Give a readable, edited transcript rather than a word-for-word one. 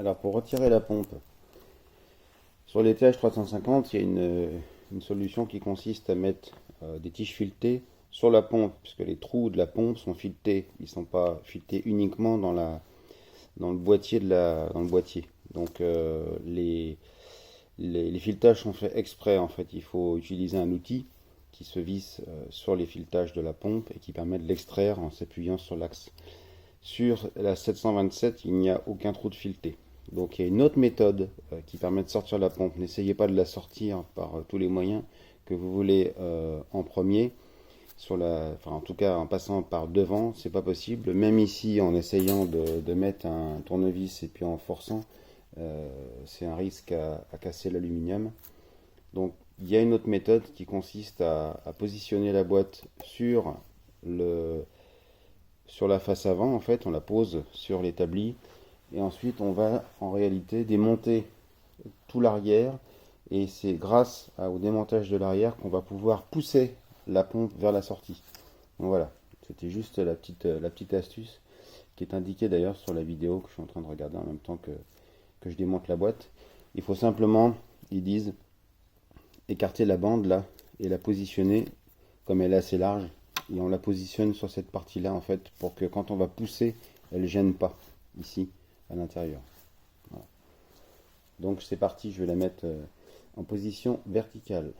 Alors pour retirer la pompe, sur les TH350, il y a une solution qui consiste à mettre des tiges filetées sur la pompe, puisque les trous de la pompe sont filetés. Ils ne sont pas filetés uniquement dans le boîtier dans le boîtier. Donc les filetages sont faits exprès en fait. Il faut utiliser un outil qui se visse sur les filetages de la pompe et qui permet de l'extraire en s'appuyant sur l'axe. Sur la 727, il n'y a aucun trou de fileté. Donc il y a une autre méthode qui permet de sortir la pompe. N'essayez pas de la sortir par tous les moyens que vous voulez en premier. Enfin, en tout cas, en passant par devant, c'est pas possible. Même ici, en essayant de mettre un tournevis et puis en forçant, c'est un risque à casser l'aluminium. Donc il y a une autre méthode qui consiste à positionner la boîte sur la face avant. En fait, on la pose sur l'établi et ensuite on va en réalité démonter tout l'arrière, et c'est grâce au démontage de l'arrière qu'on va pouvoir pousser la pompe vers la sortie. Donc voilà, c'était juste la petite astuce qui est indiquée d'ailleurs sur la vidéo que je suis en train de regarder en même temps que je démonte la boîte. Il faut simplement, ils disent, écarter la bande là et la positionner comme elle est assez large, et on la positionne sur cette partie là en fait pour que quand on va pousser, elle ne gêne pas ici à l'intérieur. Voilà. Donc c'est parti, je vais la mettre en position verticale.